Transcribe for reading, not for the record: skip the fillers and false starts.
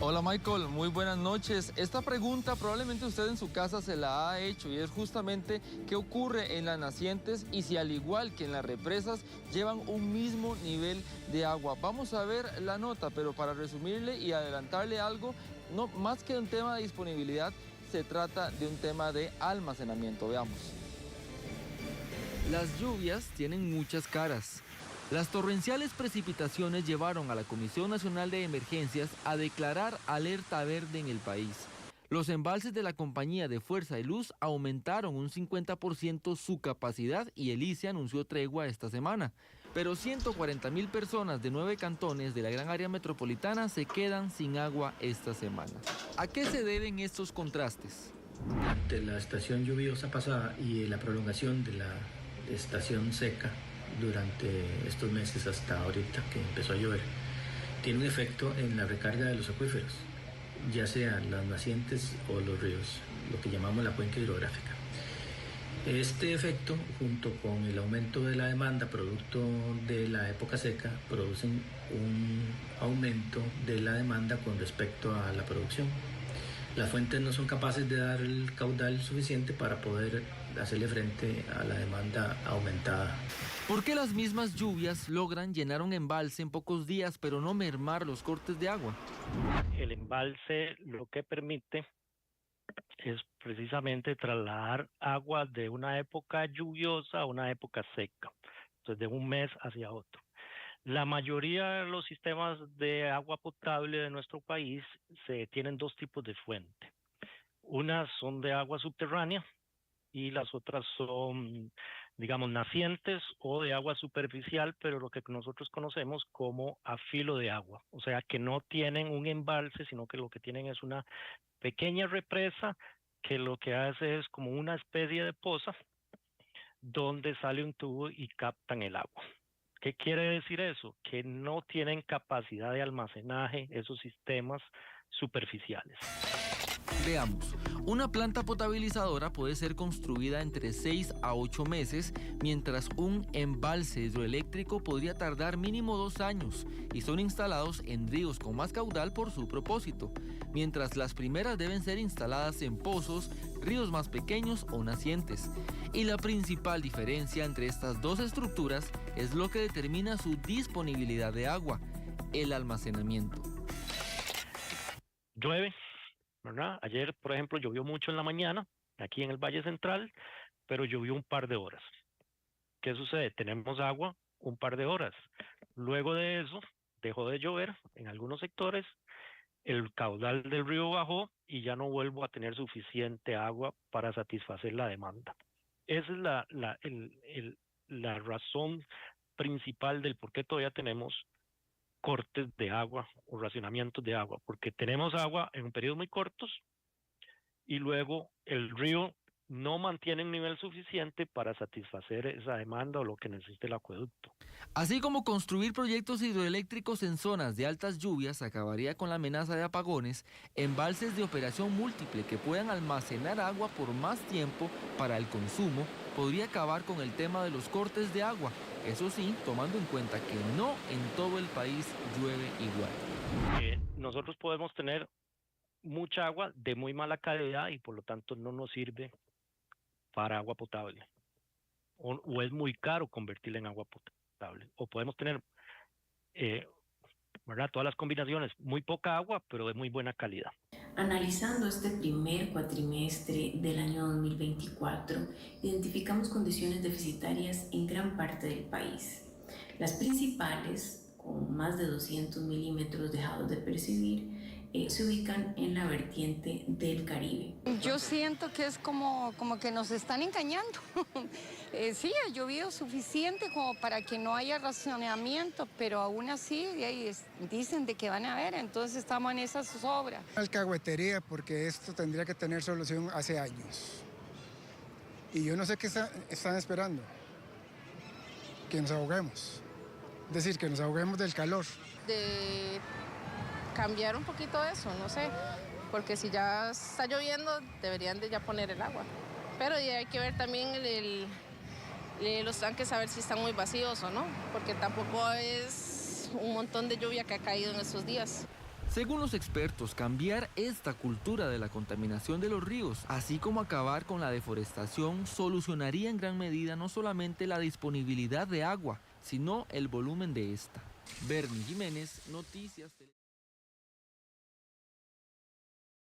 Hola Michael, muy buenas noches. Esta pregunta probablemente usted en su casa se la ha hecho y es justamente qué ocurre en las nacientes y si al igual que en las represas llevan un mismo nivel de agua. Vamos a ver la nota, pero para resumirle y adelantarle algo, no más que un tema de disponibilidad, se trata de un tema de almacenamiento. Veamos. Las lluvias tienen muchas caras. Las torrenciales precipitaciones llevaron a la Comisión Nacional de Emergencias a declarar alerta verde en el país. Los embalses de la Compañía de Fuerza y Luz aumentaron un 50% su capacidad y el ICE anunció tregua esta semana. Pero 140,000 personas de 9 cantones de la gran área metropolitana se quedan sin agua esta semana. ¿A qué se deben estos contrastes? De la estación lluviosa pasada y la prolongación de la estación seca durante estos meses hasta ahorita que empezó a llover, tiene un efecto en la recarga de los acuíferos, ya sean las nacientes o los ríos, lo que llamamos la cuenca hidrográfica. Este efecto, junto con el aumento de la demanda producto de la época seca, producen un aumento de la demanda con respecto a la producción. Las fuentes no son capaces de dar el caudal suficiente para poder hacerle frente a la demanda aumentada. ¿Por qué las mismas lluvias logran llenar un embalse en pocos días pero no mermar los cortes de agua? El embalse lo que permite es precisamente trasladar agua de una época lluviosa a una época seca, entonces de un mes hacia otro. La mayoría de los sistemas de agua potable de nuestro país tienen dos tipos de fuente. Unas son de agua subterránea y las otras son, digamos, nacientes o de agua superficial, pero lo que nosotros conocemos como a filo de agua. O sea, que no tienen un embalse, sino que lo que tienen es una pequeña represa que lo que hace es como una especie de poza donde sale un tubo y captan el agua. ¿Qué quiere decir eso? Que no tienen capacidad de almacenaje esos sistemas superficiales. Veamos, una planta potabilizadora puede ser construida entre 6 a 8 meses, mientras un embalse hidroeléctrico podría tardar mínimo 2 años y son instalados en ríos con más caudal por su propósito, mientras las primeras deben ser instaladas en pozos, ríos más pequeños o nacientes. Y la principal diferencia entre estas dos estructuras es lo que determina su disponibilidad de agua, el almacenamiento. Llueve, ¿verdad? Ayer, por ejemplo, llovió mucho en la mañana, aquí en el Valle Central, pero llovió un par de horas. ¿Qué sucede? Tenemos agua un par de horas. Luego de eso, dejó de llover en algunos sectores, el caudal del río bajó y ya no vuelvo a tener suficiente agua para satisfacer la demanda. Esa es la razón principal del por qué todavía tenemos cortes de agua o racionamientos de agua, porque tenemos agua en periodos muy cortos y luego el río no mantiene un nivel suficiente para satisfacer esa demanda o lo que necesita el acueducto. Así como construir proyectos hidroeléctricos en zonas de altas lluvias acabaría con la amenaza de apagones, embalses de operación múltiple que puedan almacenar agua por más tiempo para el consumo podría acabar con el tema de los cortes de agua. Eso sí, tomando en cuenta que no en todo el país llueve igual. Nosotros podemos tener mucha agua de muy mala calidad y por lo tanto no nos sirve para agua potable. O es muy caro convertirla en agua potable. O podemos tener, ¿verdad? Todas las combinaciones, muy poca agua, pero de muy buena calidad. Analizando este primer cuatrimestre del año 2024, identificamos condiciones deficitarias en gran parte del país. Las principales, con más de 200 milímetros dejados de percibir, se ubican en la vertiente del Caribe. Yo siento que es como que nos están engañando. Sí, ha llovido suficiente como para que no haya racionamiento, pero aún así dicen de que van a haber, entonces estamos en esa sobra. Alcahuetería, porque esto tendría que tener solución hace años. Y yo no sé qué están esperando. Que nos ahoguemos. Es decir, que nos ahoguemos del calor. De cambiar un poquito eso, no sé, porque si ya está lloviendo deberían de ya poner el agua, pero ya hay que ver también los tanques a ver si están muy vacíos o no, porque tampoco es un montón de lluvia que ha caído en estos días. Según los expertos, cambiar esta cultura de la contaminación de los ríos, así como acabar con la deforestación, solucionaría en gran medida no solamente la disponibilidad de agua, sino el volumen de esta. Bernie Jiménez, Noticias.